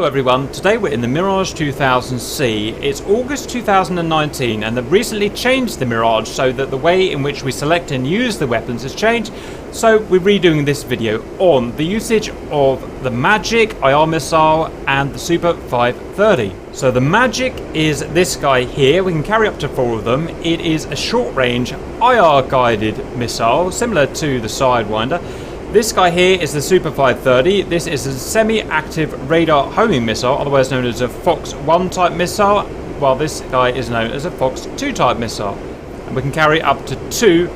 Hello everyone, today we're in the Mirage 2000C. It's August 2019 and they've recently changed the Mirage so that the way in which we select and use the weapons has changed. So we're redoing this video on the usage of the Magic IR missile and the Super 530. So the Magic is this guy here. We can carry up to 4 of them. It is a short range IR guided missile similar to the Sidewinder. This guy here is the Super 530. This is a semi-active radar homing missile, otherwise known as a Fox 1 type missile, while this guy is known as a Fox 2 type missile. And we can carry up to 2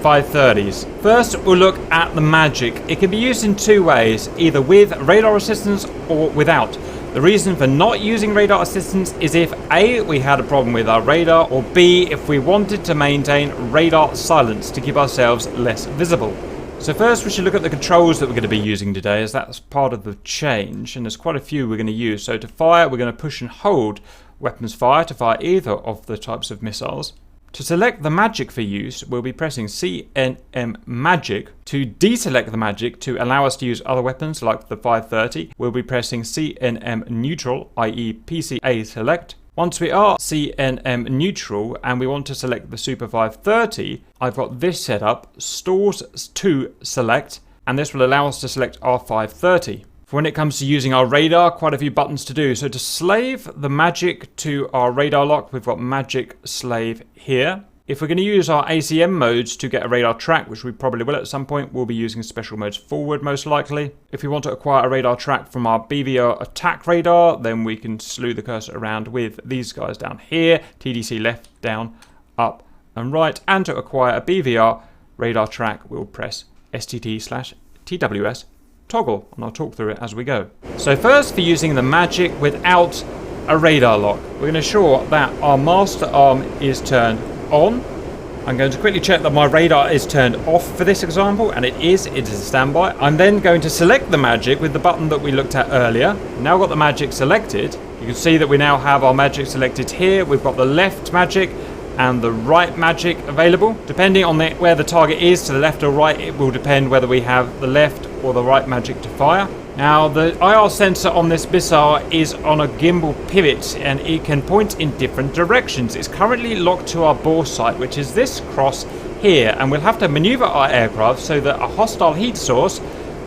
530s. First, we'll look at the Magic. It can be used in 2 ways, either with radar assistance or without. The reason for not using radar assistance is if A, we had a problem with our radar, or B, if we wanted to maintain radar silence to keep ourselves less visible. So first we should look at the controls that we're going to be using today, as that's part of the change, and there's quite a few we're going to use. So to fire, we're going to push and hold weapons fire to fire either of the types of missiles. To select the Magic for use, we'll be pressing CNM Magic. To deselect the Magic to allow us to use other weapons like the 530, we'll be pressing CNM Neutral, i.e. PCA Select. Once we are CNM neutral and we want to select the Super 530, I've got this set up, Stores to Select, and this will allow us to select our 530. For when it comes to using our radar, quite a few buttons to do. So to slave the Magic to our radar lock, we've got Magic Slave here. If we're going to use our ACM modes to get a radar track, which we probably will at some point, we'll be using special modes forward most likely. If we want to acquire a radar track from our BVR attack radar, then we can slew the cursor around with these guys down here, TDC left, down, up and right. And to acquire a BVR radar track, we'll press STT/TWS toggle, and I'll talk through it as we go. So first, for using the Magic without a radar lock, we're going to ensure that our master arm is turned on. I'm going to quickly check that my radar is turned off for this example, and it is a standby. I'm then going to select the Magic with the button that we looked at earlier. Now I've got the Magic selected. You can see that we now have our Magic selected here. We've got the left Magic and the right Magic available. Depending on where the target is, to the left or right, it will depend whether we have the left or the right Magic to fire. Now the IR sensor on this missile is on a gimbal pivot and it can point in different directions. It's currently locked to our bore sight, which is this cross here, and we'll have to maneuver our aircraft so that a hostile heat source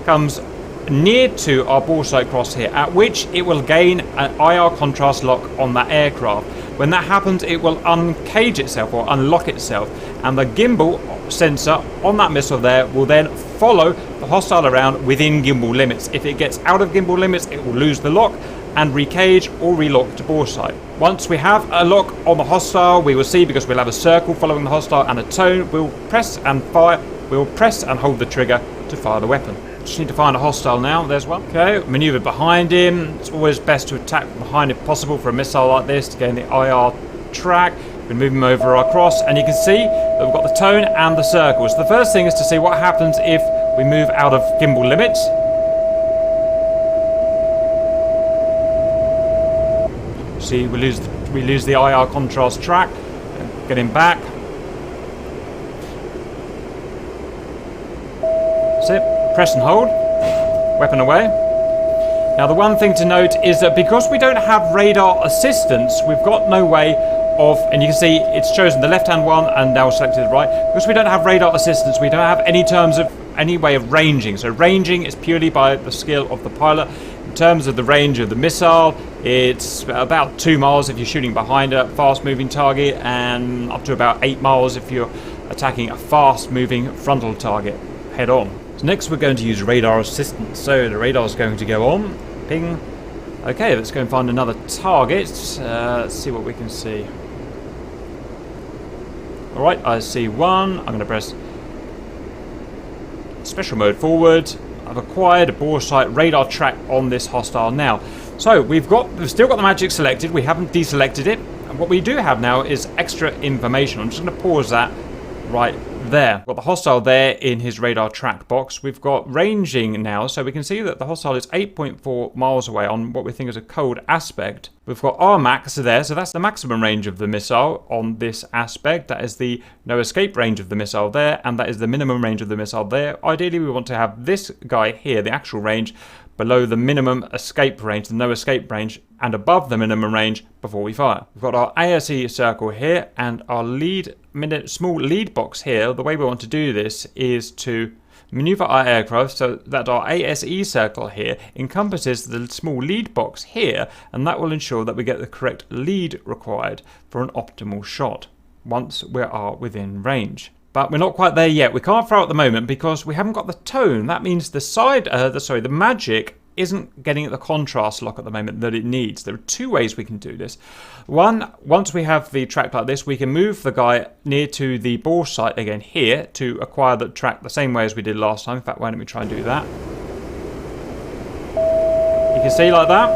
comes near to our bore sight cross here, at which it will gain an IR contrast lock on that aircraft. When that happens, it will uncage itself or unlock itself, and the gimbal sensor on that missile there will then follow the hostile around within gimbal limits. If it gets out of gimbal limits, it will lose the lock and recage or relock to bore sight. Once we have a lock on the hostile, we will see, because we'll have a circle following the hostile and a tone, we'll press and fire, we'll press and hold the trigger to fire the weapon. Just need to find a hostile now. There's one. Okay, maneuver behind him. It's always best to attack from behind if possible for a missile like this to gain the IR track. We move him over our cross, and you can see that we've got the tone and the circles. The first thing is to see what happens if we move out of gimbal limits. See, we lose the IR contrast track. Get him back. That's it. Press and hold. Weapon away. Now the one thing to note is that because we don't have radar assistance, we've got no way of, and you can see it's chosen the left hand one and now selected the right. Because we don't have radar assistance, we don't have any way of ranging. So ranging is purely by the skill of the pilot. In terms of the range of the missile, it's about 2 miles if you're shooting behind a fast moving target, and up to about 8 miles if you're attacking a fast moving frontal target head on. So next we're going to use radar assistance. So the radar is going to go on. Ping. Okay, let's go and find another target. Let's see what we can see. Alright, I see one. I'm going to press special mode forward. I've acquired a bore sight radar track on this hostile now. So we've still got the Magic selected. We haven't deselected it. And what we do have now is extra information. I'm just going to pause that right there. We've got the hostile there in his radar track box. We've got ranging now, so we can see that the hostile is 8.4 miles away on what we think is a cold aspect. We've got our max there, so that's the maximum range of the missile on this aspect. That is the no escape range of the missile there, and that is the minimum range of the missile there. Ideally, we want to have this guy here, the actual range, below the minimum escape range, the no escape range, and above the minimum range before we fire. We've got our ASE circle here and our small lead box here. The way we want to do this is to maneuver our aircraft so that our ASE circle here encompasses the small lead box here, and that will ensure that we get the correct lead required for an optimal shot once we are within range. But we're not quite there yet. We can't fire at the moment because we haven't got the tone. That means the magic isn't getting the contrast lock at the moment that it needs. There are two ways we can do this. One, once we have the track like this, we can move the guy near to the bore site again here to acquire the track the same way as we did last time. In fact, why don't we try and do that? You can see like that.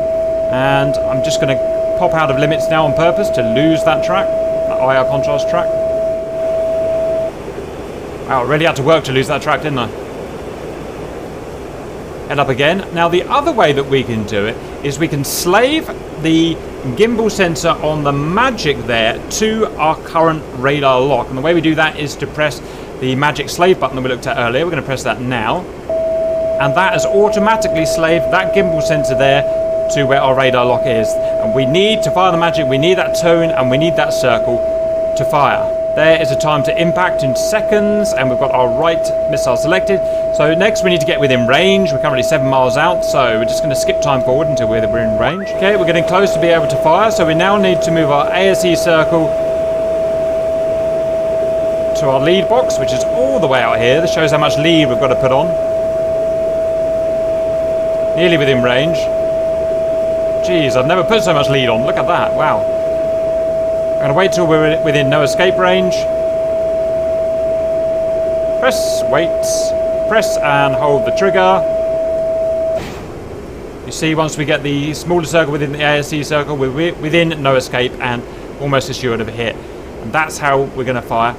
And I'm just going to pop out of limits now on purpose to lose that track, that IR contrast track. Wow, I really had to work to lose that track, didn't I? Head up again. Now, the other way that we can do it is we can slave the gimbal sensor on the Magic there to our current radar lock. And the way we do that is to press the Magic slave button that we looked at earlier. We're going to press that now. And that has automatically slaved that gimbal sensor there to where our radar lock is. And we need to fire the Magic, we need that tone, and we need that circle to fire. There is a time to impact in seconds, and we've got our right missile selected. So next we need to get within range. We're currently 7 miles out, so we're just going to skip time forward until we're in range. Okay, we're getting close to be able to fire, so we now need to move our ASE circle to our lead box, which is all the way out here. This shows how much lead we've got to put on. Nearly within range. Jeez, I've never put so much lead on. Look at that, wow. I'm going to wait till we're within no escape range. Press, wait, press and hold the trigger. You see, once we get the smaller circle within the ASE circle, we're within no escape and almost assured of a hit. And that's how we're going to fire.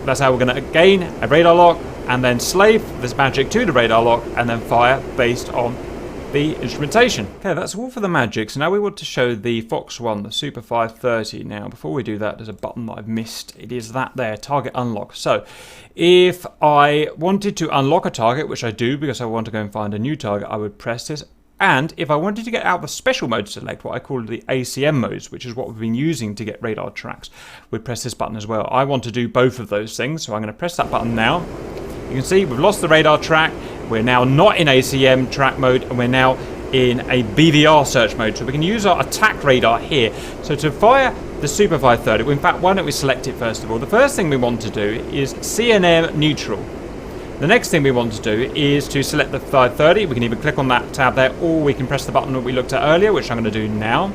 That's how we're going to gain a radar lock and then slave this Magic to the radar lock and then fire based on the instrumentation. Okay, that's all for the Magic. So now we want to show the Fox one, the Super 530. Now, before we do that, there's a button that I've missed. It is that there, target unlock. So if I wanted to unlock a target, which I do because I want to go and find a new target, I would press this. And if I wanted to get out the special mode to select, what I call the ACM modes, which is what we've been using to get radar tracks, we'd press this button as well. I want to do both of those things, so I'm going to press that button now. You can see we've lost the radar track. We're now not in ACM track mode, and we're now in a BVR search mode. So we can use our attack radar here. So to fire the Super 530, well, in fact, why don't we select it first of all? The first thing we want to do is CNM neutral. The next thing we want to do is to select the 530. We can either click on that tab there, or we can press the button that we looked at earlier, which I'm going to do now.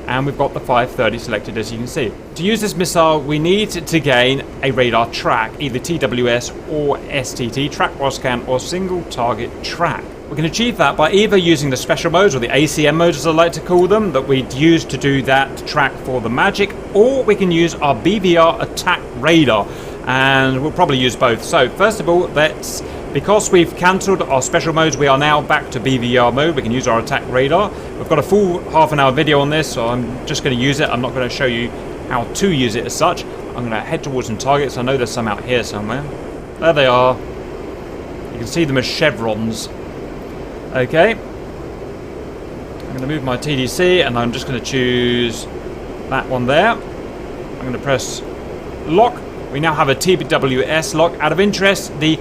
And we've got the 530 selected, as you can see. To use this missile, we need to gain a radar track, either TWS or STT, track while scan, or single target track. We can achieve that by either using the special modes, or the ACM modes as I like to call them, that we'd use to do that track for the Magic, or we can use our BVR attack radar, and we'll probably use both. So first of all, because we've cancelled our special modes, we are now back to BVR mode. We can use our attack radar. We've got a full half-an-hour video on this, so I'm just going to use it. I'm not going to show you how to use it as such. I'm going to head towards some targets. I know there's some out here somewhere. There they are. You can see them as chevrons. Okay. I'm going to move my TDC, and I'm just going to choose that one there. I'm going to press lock. We now have a TWS lock. Out of interest, the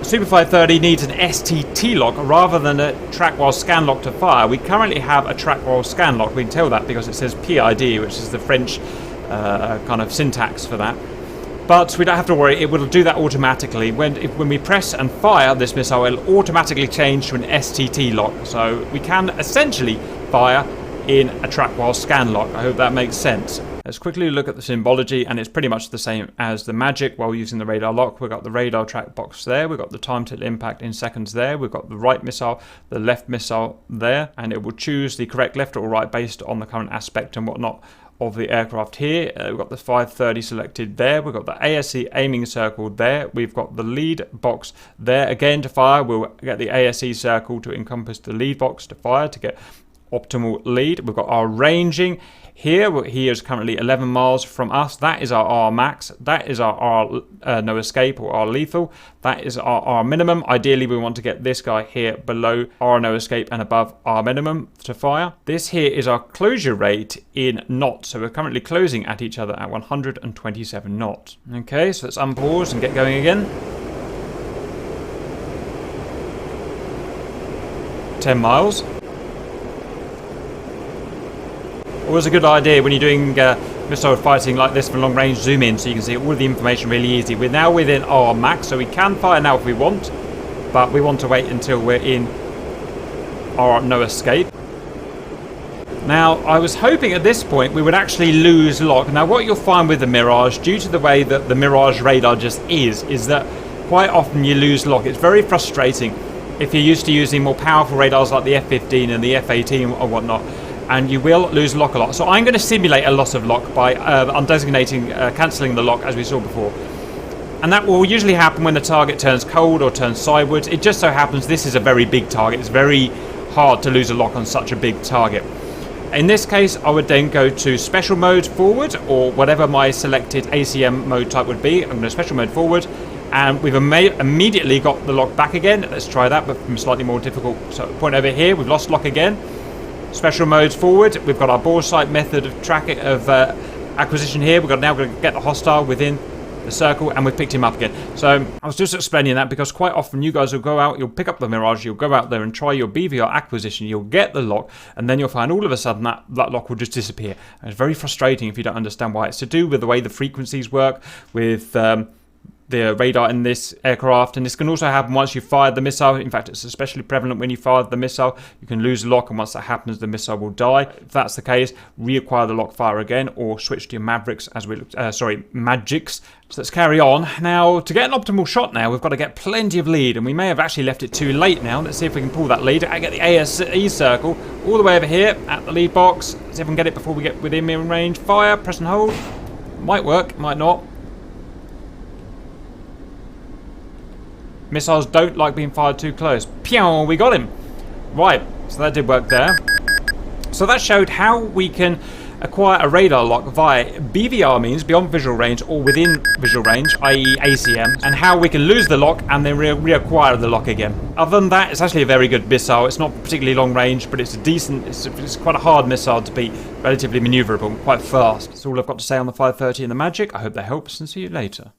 Super 530 needs an STT lock rather than a track while scan lock to fire. We currently have a track while scan lock. We can tell that because it says PID, which is the French kind of syntax for that. But we don't have to worry, it will do that automatically. When we press and fire this missile, it'll automatically change to an STT lock. So we can essentially fire in a track while scan lock. I hope that makes sense. Let's quickly look at the symbology, and it's pretty much the same as the Magic while using the radar lock. We've got the radar track box there, we've got the time till impact in seconds there, we've got the right missile, the left missile there, and it will choose the correct left or right based on the current aspect and whatnot of the aircraft here. We've got the 530 selected there, we've got the ASE aiming circle there, we've got the lead box there. Again, to fire, we'll get the ASE circle to encompass the lead box to fire to get optimal lead. We've got our ranging here. He is currently 11 miles from us. That is our R max. That is our no escape or R lethal. That is our R minimum. Ideally, we want to get this guy here below R no escape and above R minimum to fire. This here is our closure rate in knots. So we're currently closing at each other at 127 knots. Okay, so let's unpause and get going again. 10 miles. Always a good idea when you're doing missile fighting like this for long range, zoom in so you can see all of the information really easy. We're now within our max, so we can fire now if we want, but we want to wait until we're in our no escape. Now, I was hoping at this point we would actually lose lock. Now, what you'll find with the Mirage, due to the way that the Mirage radar just is that quite often you lose lock. It's very frustrating if you're used to using more powerful radars like the F-15 and the F-18 or whatnot, and you will lose lock a lot. So I'm going to simulate a loss of lock by undesignating, cancelling the lock as we saw before. And that will usually happen when the target turns cold or turns sideways. It just so happens this is a very big target. It's very hard to lose a lock on such a big target. In this case, I would then go to special mode forward, or whatever my selected ACM mode type would be. I'm going to special mode forward, and we've immediately got the lock back again. Let's try that, but from a slightly more difficult point over here. We've lost lock again. Special modes forward. We've got our bore sight method of tracking of acquisition here. We've got now going to get the hostile within the circle, and we've picked him up again. So I was just explaining that because quite often you guys will go out, you'll pick up the Mirage, you'll go out there and try your BVR acquisition, you'll get the lock, and then you'll find all of a sudden that lock will just disappear. And it's very frustrating if you don't understand why. It's to do with the way the frequencies work with the radar in this aircraft, and this can also happen once you've fired the missile. In fact, it's especially prevalent when you fire the missile. You can lose the lock, and once that happens, the missile will die. If that's the case, reacquire the lock, fire again, or switch to your Mavericks as we look. Magics. So let's carry on. Now, to get an optimal shot now, we've got to get plenty of lead, and we may have actually left it too late now. Let's see if we can pull that lead. I get the ASE circle all the way over here at the lead box. Let's see if we can get it before we get within mirror range. Fire, press and hold. Might work, might not. Missiles don't like being fired too close. Pew! We got him. Right, so that did work there. So that showed how we can acquire a radar lock via BVR means, beyond visual range, or within visual range, i.e. ACM, and how we can lose the lock and then reacquire the lock again. Other than that, it's actually a very good missile. It's not particularly long range, but it's a decent, it's quite a hard missile to beat, relatively maneuverable, quite fast. That's all I've got to say on the 530 and the Magic. I hope that helps, and see you later.